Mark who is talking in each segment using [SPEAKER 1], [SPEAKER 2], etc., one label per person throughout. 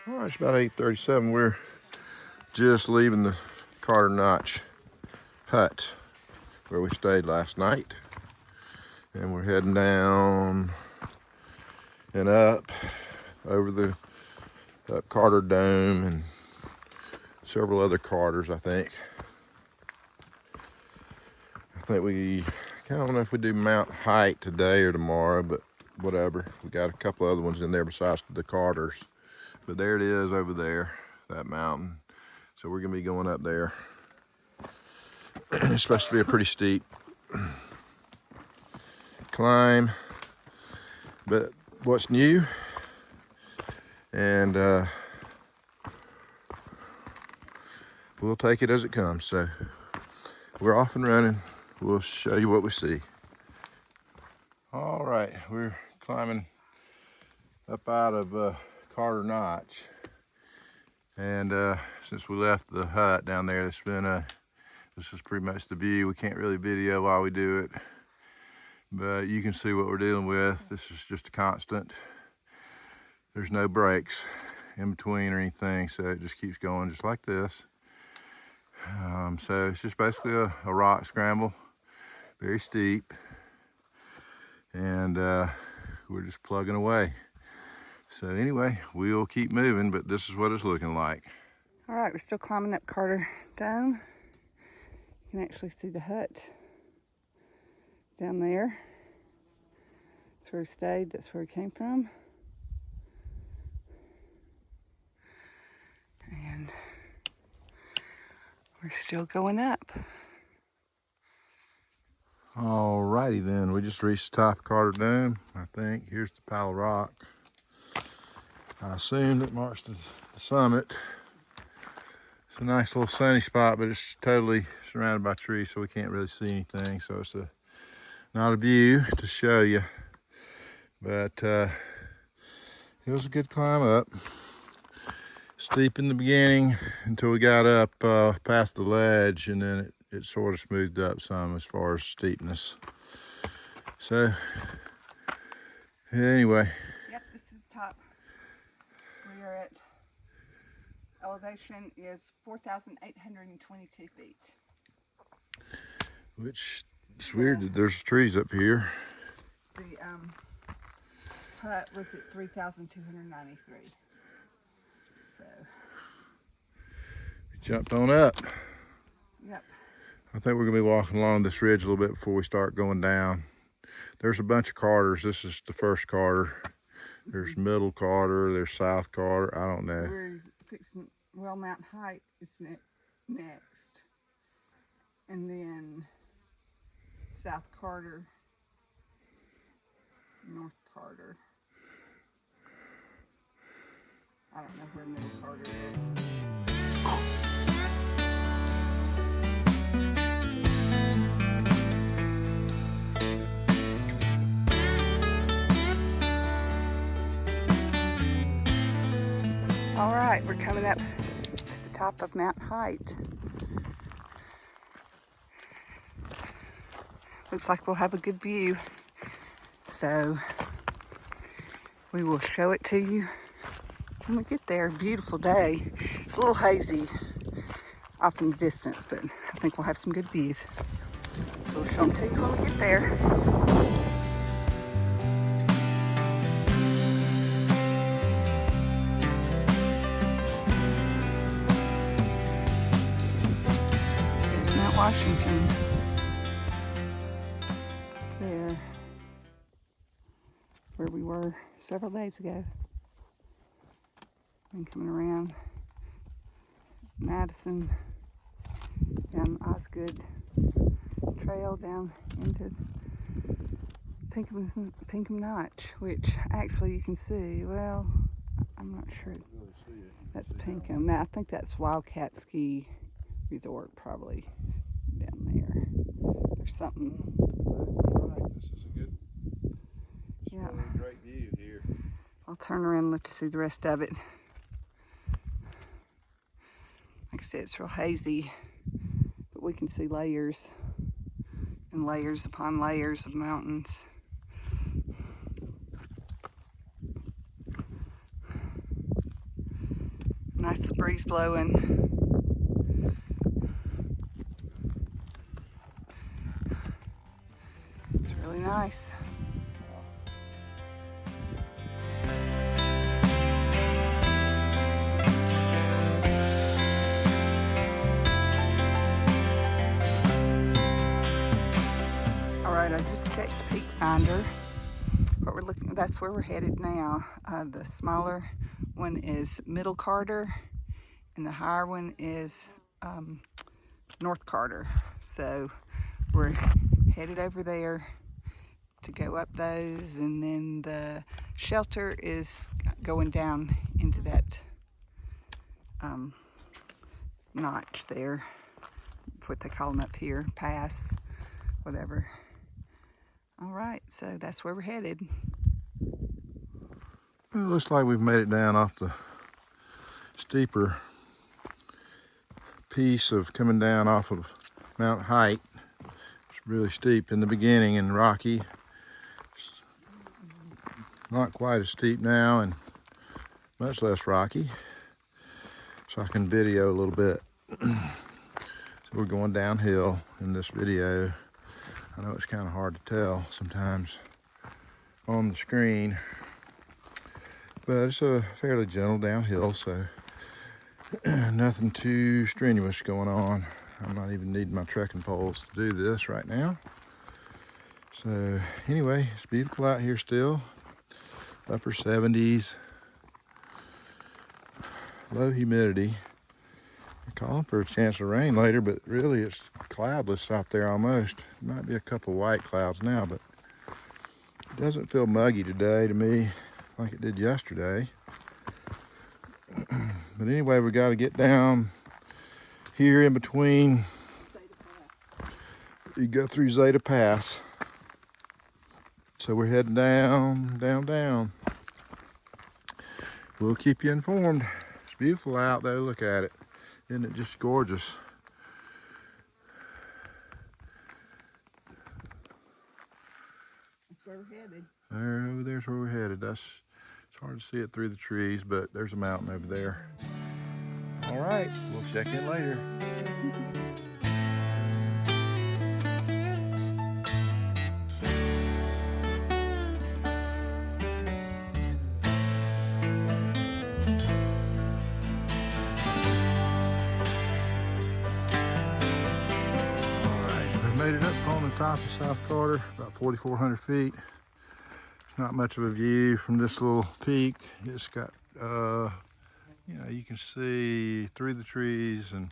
[SPEAKER 1] All right, it's about 8:37. We're just leaving the Carter Notch hut where we stayed last night. And we're heading down and up over the up Carter Dome and several other Carters, I think. I think we, I don't know if we do Mount Hight today or tomorrow, but whatever. We got a couple other ones in there besides the Carters. But there it is over there, that mountain. So we're gonna be going up there. It's supposed to be a pretty steep climb, but what's new, and we'll take it as it comes. So we're off and running. We'll show you what we see. All right, we're climbing up out of Carter Notch, and since we left the hut down there, this is pretty much the view. We can't really video while we do it, but you can see what we're dealing with. This is just a constant. There's no breaks in between or anything, so it just keeps going just like this. So it's just basically a rock scramble, very steep, and we're just plugging away. So anyway, we'll keep moving, but this is what it's looking like.
[SPEAKER 2] All right, we're still climbing up Carter Dome. You can actually see the hut down there. That's where we stayed, that's where we came from. And we're still going up.
[SPEAKER 1] Alrighty then, we just reached the top of Carter Dome, I think. Here's the pile of rock. I assume that marks the summit. It's a nice little sunny spot, but it's totally surrounded by trees, so we can't really see anything. So it's not a view to show you, but it was a good climb up. Steep in the beginning until we got up past the ledge, and then it sort of smoothed up some as far as steepness. So anyway.
[SPEAKER 2] Yep, this is the top. We are at elevation is 4,822 feet.
[SPEAKER 1] Which is weird that there's trees up here.
[SPEAKER 2] The hut was at 3,293. So
[SPEAKER 1] We jumped on up.
[SPEAKER 2] yep.
[SPEAKER 1] I think we're gonna be walking along this ridge a little bit before we start going down. There's a bunch of Carters. This is the first Carter. There's Middle Carter, there's South Carter, I don't know.
[SPEAKER 2] We're fixing, well, Mount Hight is next. And then South Carter, North Carter. I don't know where Middle Carter is. All right, we're coming up to the top of Mount Hight. Looks like we'll have a good view. So we will show it to you when we get there. Beautiful day. It's a little hazy off in the distance, but I think we'll have some good views. So we'll show them to you when we get there. Washington. There, where we were several days ago. Been coming around Madison, down Osgood Trail down into Pinkham Notch, which actually you can see. Well, I'm not sure. That's Pinkham. Now I think that's Wildcat Ski Resort, probably. Down there. There's something.
[SPEAKER 1] This is a good,
[SPEAKER 2] yeah.
[SPEAKER 1] Really great view here.
[SPEAKER 2] I'll turn around and let you see the rest of it. Like I said, it's real hazy, but we can see layers and layers upon layers of mountains. breeze blowing. It's really nice. All right, I just checked the peak finder. What we're looking, that's where we're headed now. The smaller one is Middle Carter, and the higher one is North Carter. So we're headed over there to go up those, and then the shelter is going down into that notch there, what they call them up here, pass, whatever. All right, so that's where we're headed.
[SPEAKER 1] It looks like we've made it down off the steeper piece of coming down off of Mount Hight. It's really steep in the beginning and rocky. It's not quite as steep now and much less rocky. So I can video a little bit. So we're going downhill in this video. I know it's kind of hard to tell sometimes on the screen, but it's a fairly gentle downhill, so nothing too strenuous going on. I'm not even needing my trekking poles to do this right now. So anyway, it's beautiful out here still. Upper 70s, low humidity. They're calling for a chance of rain later, but really it's cloudless out there almost. Might be a couple white clouds now, but it doesn't feel muggy today to me like it did yesterday. But anyway, we got to get down here in between. You go through Zeta Pass. So we're heading down, down, down. We'll keep you informed. It's beautiful out though, look at it. Isn't it just gorgeous?
[SPEAKER 2] That's where we're headed.
[SPEAKER 1] There, over there's where we're headed. It's hard to see it through the trees, but there's a mountain over there. All right, we'll check in later. Made it up on the top of South Carter, about 4,400 feet. It's not much of a view from this little peak. It's got, you know, you can see through the trees, and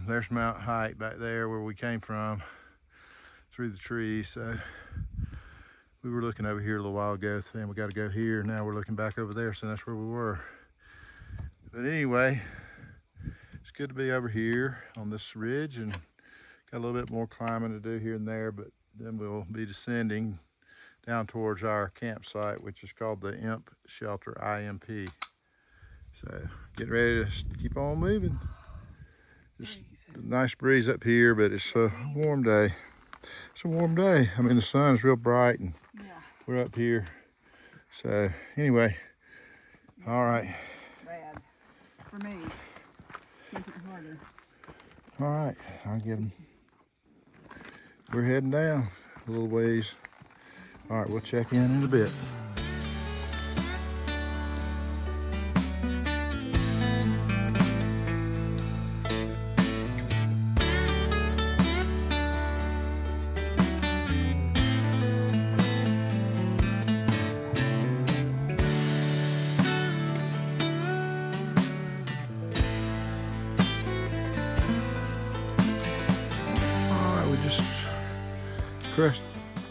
[SPEAKER 1] there's Mount Hight back there where we came from, through the trees. So we were looking over here a little while ago, saying we got to go here. Now we're looking back over there, so that's where we were. But anyway, it's good to be over here on this ridge, and got a little bit more climbing to do here and there, but then we'll be descending down towards our campsite, which is called the IMP Shelter, IMP. So get ready to keep on moving. Just a nice breeze up here, but it's a warm day. It's a warm day. I mean, the sun's real bright, and we're up here. So anyway, all right.
[SPEAKER 2] Bad for me. Making it harder.
[SPEAKER 1] All right, I'll get them. We're heading down a little ways. All right, we'll check in a bit.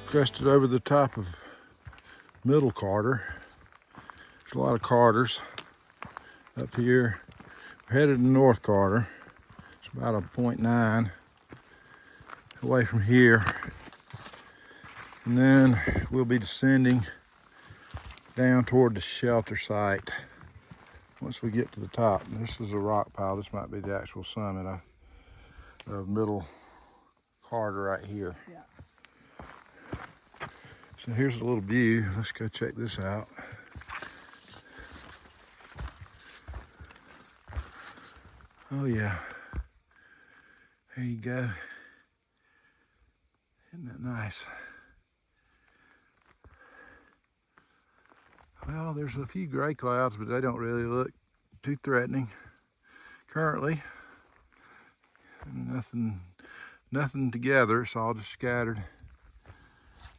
[SPEAKER 1] Crested over the top of Middle Carter. There's a lot of Carters up here. We're headed to North Carter. It's about a 0.9 away from here. And then we'll be descending down toward the shelter site once we get to the top. This is a rock pile. This might be the actual summit of Middle Carter right here.
[SPEAKER 2] Yeah.
[SPEAKER 1] So here's a little view. Let's go check this out. Oh yeah. There you go. Isn't that nice? Well, there's a few gray clouds, but they don't really look too threatening currently. Nothing together. It's all just scattered.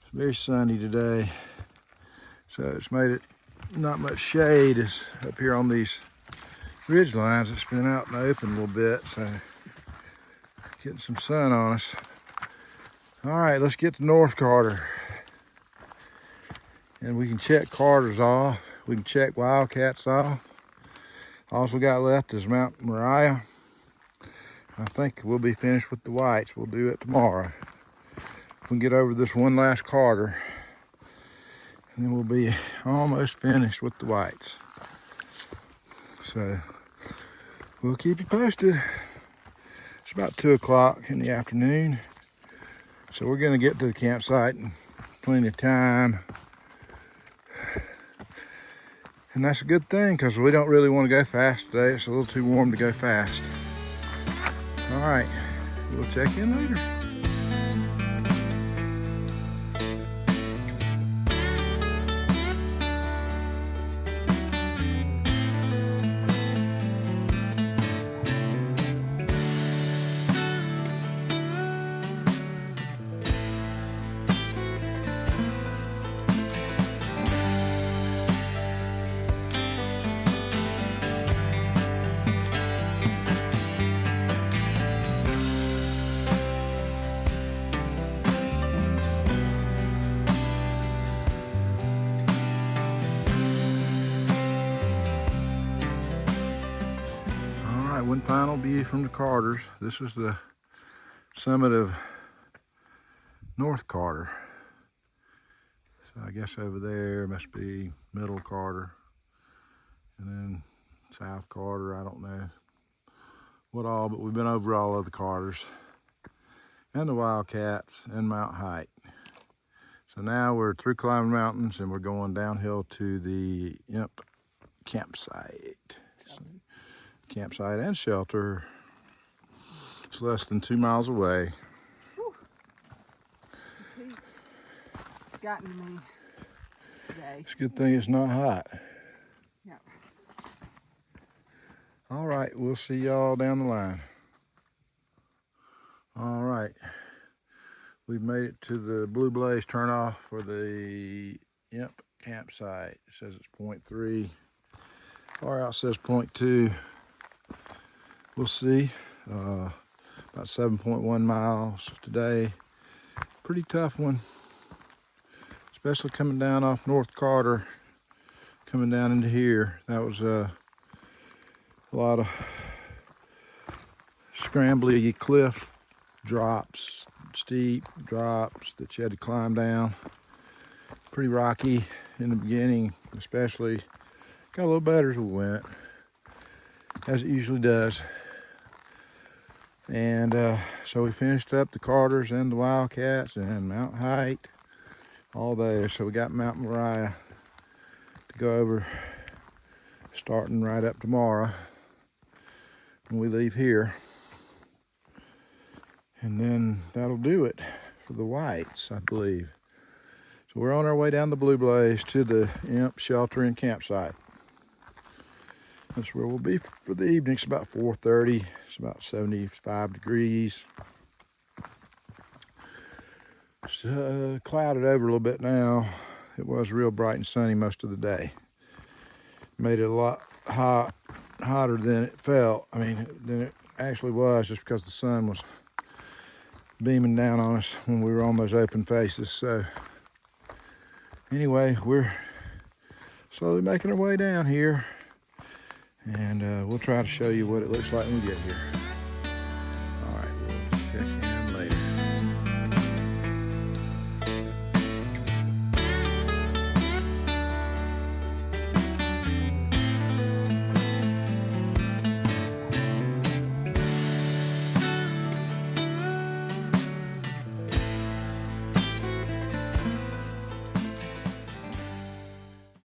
[SPEAKER 1] It's very sunny today, so it's made it not much shade is up here on these ridge lines. It's been out in the open a little bit, so getting some sun on us. All right, let's get to North Carter. And we can check Carter's off. We can check Wildcats off. All we got left is Mount Moriah. I think we'll be finished with the Whites. We'll do it tomorrow. We can get over this one last Carter, and then we'll be almost finished with the Whites. So we'll keep you posted. It's about 2 o'clock in the afternoon. So we're gonna get to the campsite in plenty of time. And that's a good thing, because we don't really want to go fast today. It's a little too warm to go fast. All right, we'll check in later. One final view from the Carters. This is the summit of North Carter. So I guess over there must be Middle Carter, and then South Carter. I don't know what all, but we've been over all of the Carters and the Wildcats and Mount Hight. So now we're through climbing mountains and we're going downhill to the Imp campsite. Campsite and shelter. It's less than 2 miles away.
[SPEAKER 2] Whew. He's gotten me today.
[SPEAKER 1] It's a good thing it's not hot.
[SPEAKER 2] Yeah.
[SPEAKER 1] All right, we'll see y'all down the line. All right, we've made it to the Blue Blaze turnoff for the Imp campsite. It says it's 0.3. Far out says 0.2. We'll see. About 7.1 miles today. Pretty tough one, especially coming down off North Carter, coming down into here. That was a lot of scrambly cliff drops, steep drops that you had to climb down. Pretty rocky in the beginning, especially. Got a little better as we went, as it usually does. And so we finished up the Carters and the Wildcats and Mount Hight, all there. So we got Mount Moriah to go over, starting right up tomorrow when we leave here. And then that'll do it for the Whites, I believe. So we're on our way down the Blue Blaze to the Imp shelter and campsite. That's where we'll be for the evening. It's about 4:30. It's about 75 degrees. It's clouded over a little bit now. It was real bright and sunny most of the day. Made it a lot hotter than it felt. I mean, than it actually was, just because the sun was beaming down on us when we were on those open faces. So anyway, we're slowly making our way down here. And we'll try to show you what it looks like when we get here.